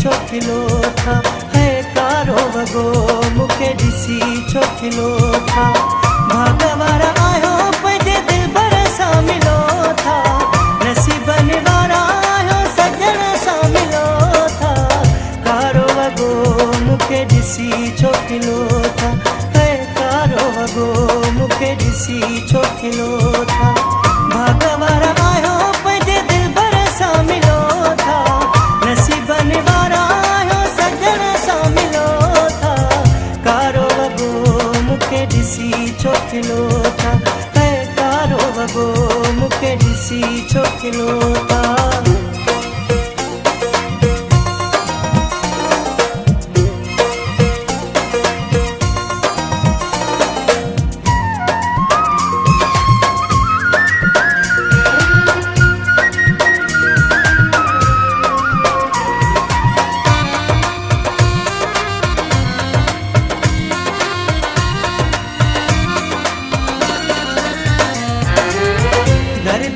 छोकिलो था है कारो वगो मुखे ॾिसी छोकिलो था भागवारा आयो पंहिंजे दिल भर सां मिलो था नसीबनि वारा आयो सजण सां मिलो था कारो वगो मुखे ॾिसी छोकिलो था है कारो वगो मुखे ॾिसी छोकिलो था भागवारा आयो पंहिंजे दिल भर सां मिलो था नसीबनि वारा आयो सजण सां मिलो था कारो वगो मुखे ॾिसी छोकिलो था है कारो वगो मुखे ॾिसी छोकिलो था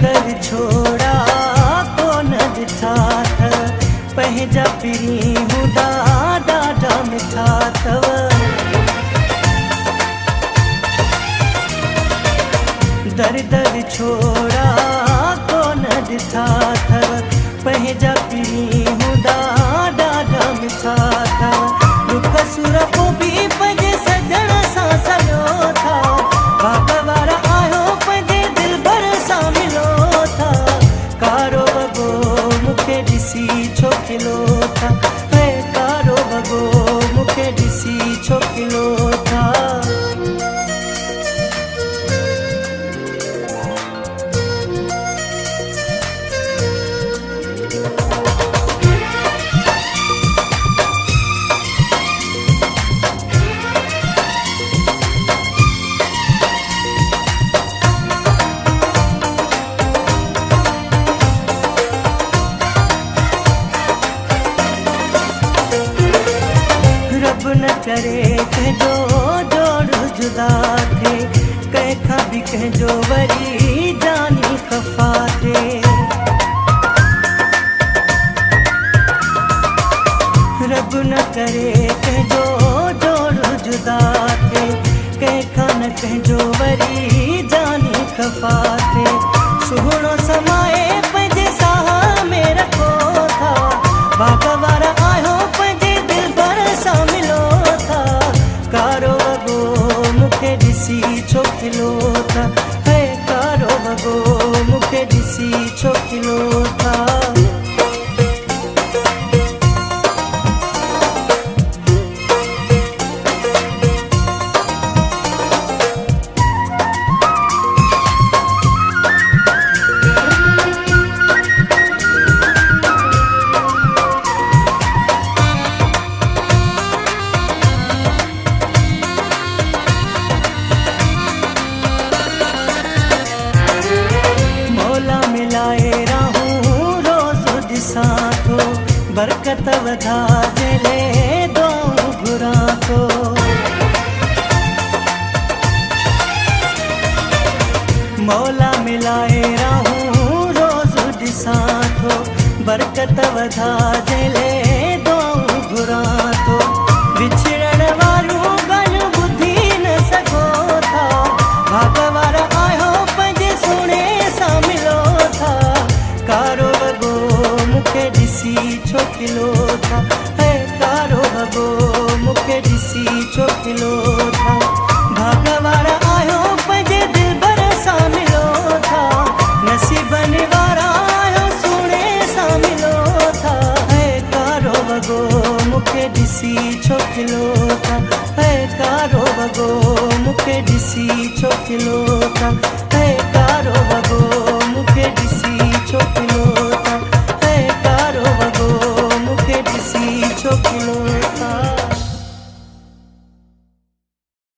दर छोड़ा को न ॾिठा अथव पंहिंजा पिरी हूंदा ॾाढा मिठा अथव दर छोड़ा को न ॾिठा अथव पंहिंजा पिरी हूंदा ॾाढा मिठा अथव दुख सुर पोइ बि पंहिंजे सजण सां सॼो था भागवारा आयो पंहिंजे दिल भर सां मिलो था कारो वगो मुखे ॾिसी छोकिलो था है कारो वगो मुखे ॾिसी छोकिलो था न करे कंहिंजो जोड़ जुदा थे कंहिंखां बि कंहिंजो वरी जानी ख़फ़ा थे रब न करे कंहिंजो जोड़ जुदा थे कंहिंखां न कंहिंजो वरी जानी ख़फ़ा थे सुहिणो समाए पंहिंजे साह में रखो था भागवारा आयो पंहिंजे दिल भर सां मिलो था कारो वगो मुखे ॾिसी छोकिलो था है कारो वगो मुखे ॾिसी छोकिलो था मिलाए रहूं रोज़ ॾिसां थो बरकत वधा जले दुआऊं घुरां थो मौला मिलाए रहूं रोज़ ॾिसां थो बरकत वधा जले दुआऊं घुरां थो विछड़ण वारियूं ॻाल्हियूं ॿुधी न सघो था भागवारा आयो पंहिंजे सुहिणे सां मिलो था कारो वगो मुखे ॾिसी छोकिलो था है कारो वगो मुखे ॾिसी छोकिलो था भागवारा आयो पंहिंजे दिल भर सां मिलो था नसीबनि वारा आयो सुहिणे सां मिलो था है कारो वगो मुखे ॾिसी छोकिलो था है कारो वगो मुखे ॾिसी छोकिलो था है कारो वगो मुखे ॾिसी छोकिलो था है कारो वगो मुखे ॾिसी छोकिलो था।